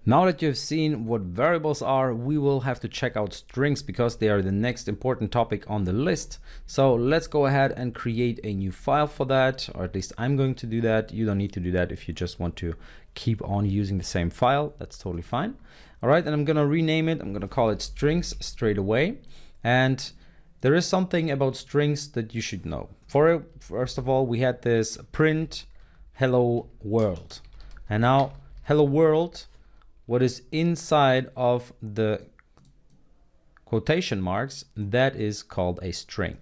Now that you've seen what variables are, we will have to check out strings because they are the next important topic on the list. So let's go ahead and create a new file for that, or at least I'm going to do that. You don't need to do that if you just want to keep on using the same file. That's totally fine. All right, and I'm gonna rename it. I'm gonna call it strings straight away. And there is something about strings that you should know. First of all, we had this print hello world. And now hello world, what is inside of the quotation marks, that is called a string.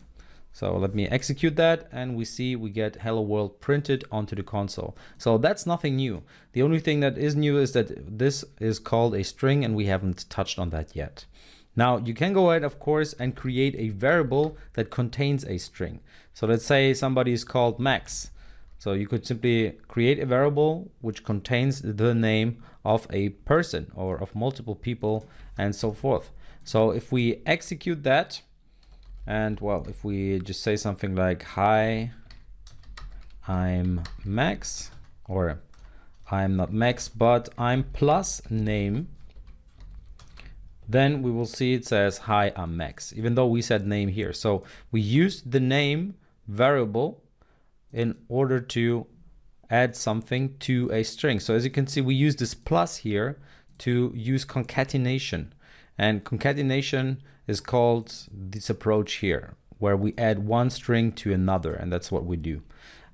So let me execute that, and we see we get hello world printed onto the console. So that's nothing new. The only thing that is new is that this is called a string, and we haven't touched on that yet. Now you can go ahead, of course, and create a variable that contains a string. So let's say somebody is called Max. So you could simply create a variable which contains the name of a person or of multiple people and so forth. So if we execute that, and well, if we just say something like, hi, I'm Max, or I'm not Max, but I'm plus name, then we will see it says, hi, I'm Max, even though we said name here. So we used the name variable in order to add something to a string. So as you can see, we use this plus here to use concatenation, and concatenation is called this approach here, where we add one string to another, and that's what we do.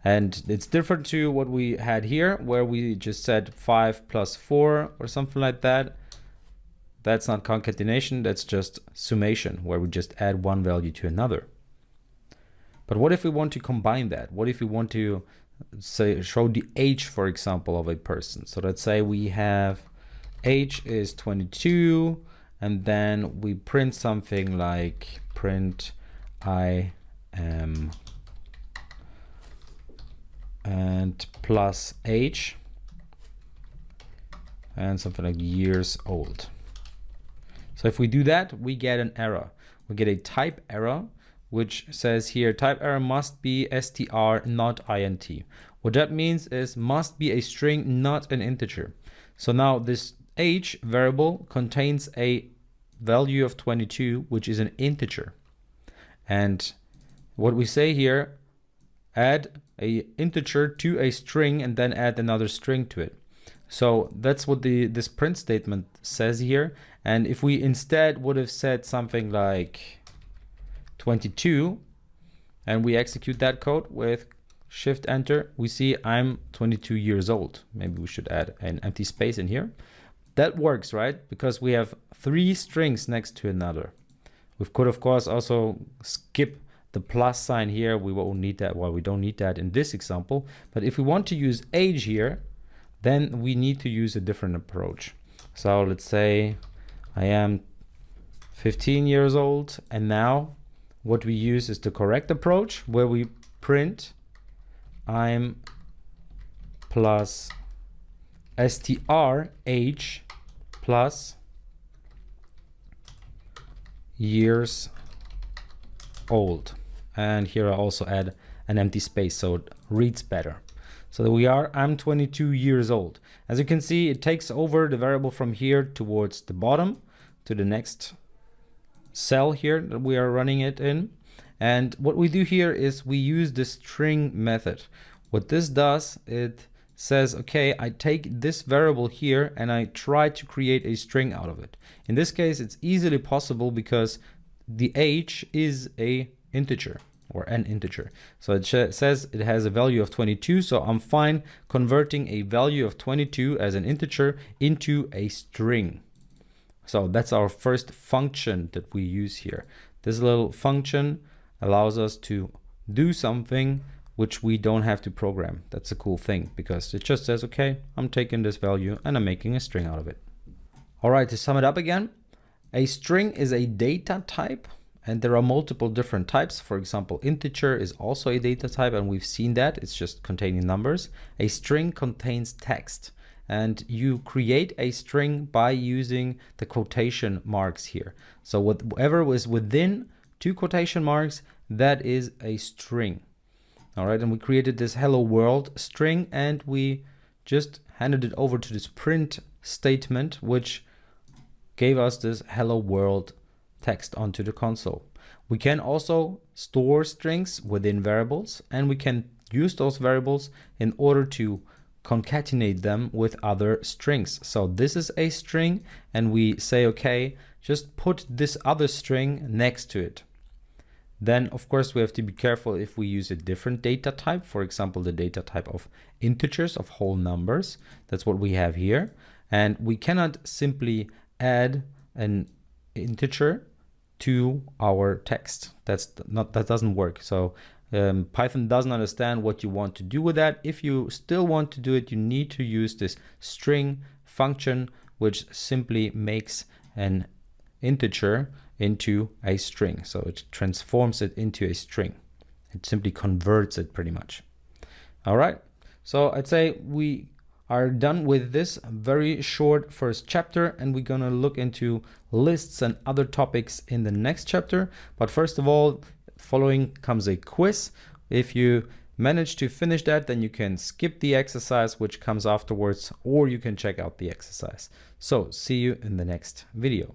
And it's different to what we had here, where we just said 5 plus 4 or something like that. That's not concatenation, that's just summation, where we just add one value to another. But what if we want to combine that? What if we want to say show the age, for example, of a person? So let's say we have age is 22, and then we print something like print I am and plus age and something like years old. So if we do that, we get an error. We get a type error, which says here, type error must be str, not int. What that means is must be a string, not an integer. So now this age variable contains a value of 22, which is an integer. And what we say here, add a integer to a string and then add another string to it. So that's what this print statement says here. And if we instead would have said something like 22, and we execute that code with Shift Enter, we see I'm 22 years old. Maybe we should add an empty space in here. That works, right? Because we have 3 strings next to another. We could, of course, also skip the plus sign here. We won't need that. Well, we don't need that in this example. But if we want to use age here, then we need to use a different approach. So let's say I am 15 years old, and now what we use is the correct approach, where we print I'm plus str age plus years old. And here I also add an empty space so it reads better. So we are, I'm 22 years old. As you can see, it takes over the variable from here towards the bottom to the next cell here that we are running it in. And what we do here is we use the string method. What this does, it says, okay, I take this variable here and I try to create a string out of it. In this case, it's easily possible because the age is a integer, or an integer. So it says it has a value of 22, so I'm fine converting a value of 22 as an integer into a string. So that's our first function that we use here. This little function allows us to do something which we don't have to program. That's a cool thing, because it just says, okay, I'm taking this value and I'm making a string out of it. All right, to sum it up again, a string is a data type. And there are multiple different types. For example, integer is also a data type, and we've seen that. It's just containing numbers. A string contains text, and you create a string by using the quotation marks here. So whatever was within 2 quotation marks, that is a string. All right, and we created this hello world string, and we just handed it over to this print statement which gave us this hello world text onto the console. We can also store strings within variables, and we can use those variables in order to concatenate them with other strings. So this is a string, and we say, okay, just put this other string next to it. Then of course we have to be careful if we use a different data type, for example, the data type of integers, of whole numbers. That's what we have here. And we cannot simply add an integer to our text. That doesn't work. So Python doesn't understand what you want to do with that. If you still want to do it, you need to use this string function, which simply makes an integer into a string. So it transforms it into a string. It simply converts it pretty much. All right. So I'd say we are done with this very short first chapter, and we're gonna look into lists and other topics in the next chapter. But first of all, following comes a quiz. If you manage to finish that, then you can skip the exercise which comes afterwards, or you can check out the exercise. So see you in the next video.